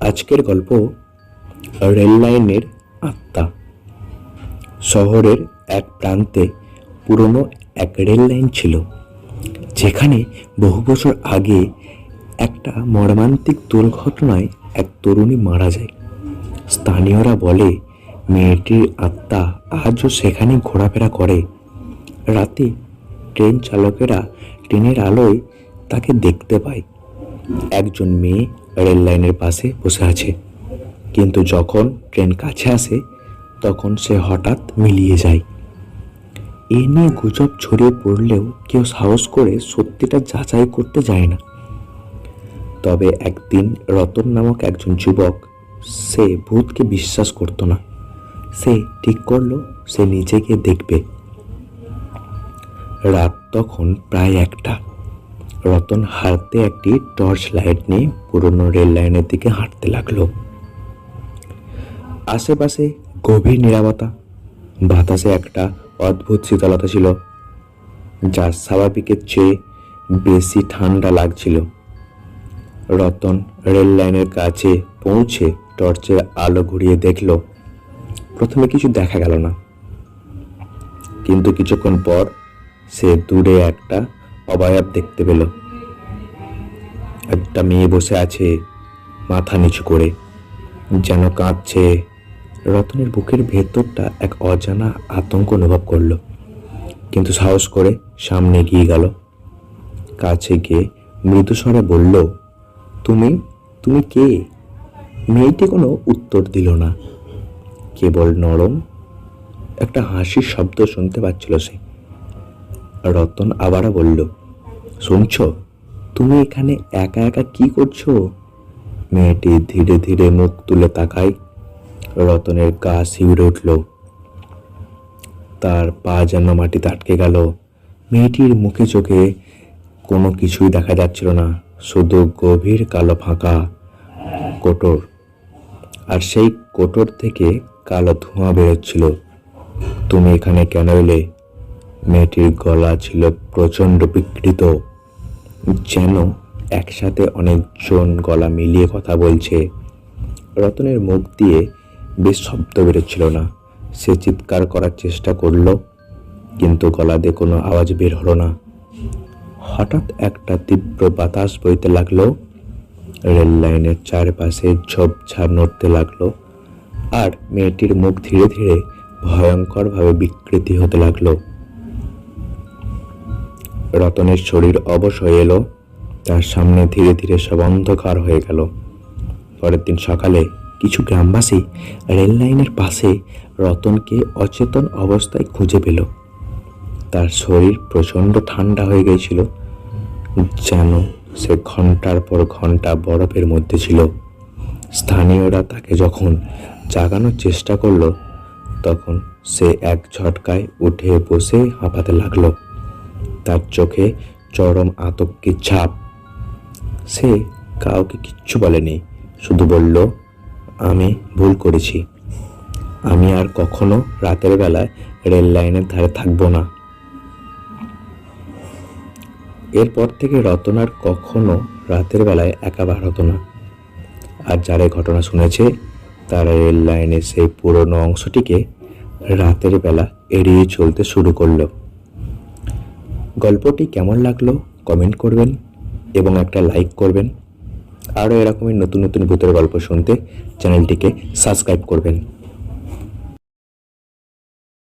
আজকের গল্প রেল লাইনের আত্মা। শহরের এক প্রান্তে পুরনো এক রেল লাইন ছিল, যেখানে বহু বছর আগে একটা মর্মান্তিক দুর্ঘটনায় এক তরুণী মারা যায়। স্থানীয়রা বলে মেয়েটির আত্মা আজও সেখানে ঘোরাফেরা করে। রাতে ট্রেন চালকেরা ট্রেনের আলোয় তাকে দেখতে পায়। একজন মেয়ে রেল লাইনের পাশে বসে আছে, কিন্তু যখন ট্রেন কাছে আসে তখন সে হঠাৎ মিলিয়ে যায়। এ নিয়ে গুজব ছড়িয়ে পড়লেও কেউ সাহস করে সত্যিটা যাচাই করতে যায় না। তবে একদিন রতন নামক একজন যুবক, সে ভূতকে বিশ্বাস করতো না। সে ঠিক করলো সে নিজে গিয়ে দেখবে। রাত তখন প্রায় 1টা। রতন হাতে একটি টর্চ লাইট নিয়ে পুরনো রেল লাইনের দিকে হাঁটতে লাগলো। আশেপাশে গভীর নীরবতা, বাতাসে একটা অদ্ভুত শীতলতা ছিল, যা স্বাভাবিকের চেয়ে বেশি ঠান্ডা লাগছিল। রতন রেল লাইনের কাছে পৌঁছে টর্চের আলো ঘুরিয়ে দেখল। প্রথমে কিছু দেখা গেল না, কিন্তু কিছুক্ষণ পর সে দূরে একটা অবয়ব দেখতে পেল। একটা মেয়ে বসে আছে, মাথা নিচু করে, যেন কাঁদছে। রতনের বুকের ভেতরটা এক অজানা আতঙ্ক অনুভব করলো, কিন্তু সাহস করে সামনে এগিয়ে গেল। কাছে গিয়ে মৃদুস্বরে বলল, তুমি তুমি কে? মেয়েটি কোনো উত্তর দিল না, কেবল নরম একটা হাসির শব্দ শুনতে পাচ্ছিল সে। রতন আবারও বলল, শুনছ? তুমি এখানে একা একা কি করছো? মেয়েটি ধীরে ধীরে মুখ তুলে তাকায়। রতনের গা শিউরে উঠল, তার পা যেন মাটিতে আটকে গেল। মেয়েটির মুখে চোখে কোনো কিছুই দেখা যাচ্ছিল না, শুধু গভীর কালো ফাঁকা কোটর, আর সেই কোটর থেকে কালো ধোঁয়া বেরোচ্ছিল। তুমি এখানে কেন এলে? মেয়েটির গলা ছিল প্রচণ্ড বিকৃত, যেন একসাথে অনেকজন গলা মিলিয়ে কথা বলছে। রতনের মুখ দিয়ে বেশ শব্দ বেরোচ্ছিল না। সে চিৎকার করার চেষ্টা করলো, কিন্তু গলা দিয়ে কোনো আওয়াজ বের হলো না। হঠাৎ একটা তীব্র বাতাস বইতে লাগলো, রেল লাইনের চারপাশে ঝোপঝাড় নড়তে লাগলো, আর মেয়েটির মুখ ধীরে ধীরে ভয়ঙ্করভাবে বিকৃতি হতে লাগলো। রতনের শরীর অবশ হয়ে এলো, তার সামনে ধীরে ধীরে সব অন্ধকার হয়ে গেল। পরের দিন সকালে কিছু গ্রামবাসী রেল লাইনের পাশে রতনকে অচেতন অবস্থায় খুঁজে পেল। তার শরীর প্রচণ্ড ঠান্ডা হয়ে গিয়েছিল, যেন সে ঘন্টার পর ঘন্টা বরফের মধ্যে ছিল। স্থানীয়রা তাকে যখন জাগানোর চেষ্টা করলো, তখন সে এক ঝটকায় উঠে বসে হাঁপাতে লাগলো। তার চোখে চরম আতঙ্কের ছাপ। সে কাউকে কিচ্ছু বলেনি, শুধু বলল, আমি ভুল করেছি, আমি আর কখনো রাতের বেলায় রেল লাইনের ধারে থাকবো না। এরপর থেকে রতন আর কখনো রাতের বেলায় একা বার হতো না। আর যারা ঘটনা শুনেছে, তারা রেল লাইনের সেই পুরনো অংশটিকে রাতের বেলা এড়িয়ে চলতে শুরু করলো। গল্পটি কেমন লাগলো কমেন্ট করবেন এবং একটা লাইক করবেন। আরও এরকমের নতুন নতুন ভূতের গল্প শুনতে চ্যানেলটিকে সাবস্ক্রাইব করবেন।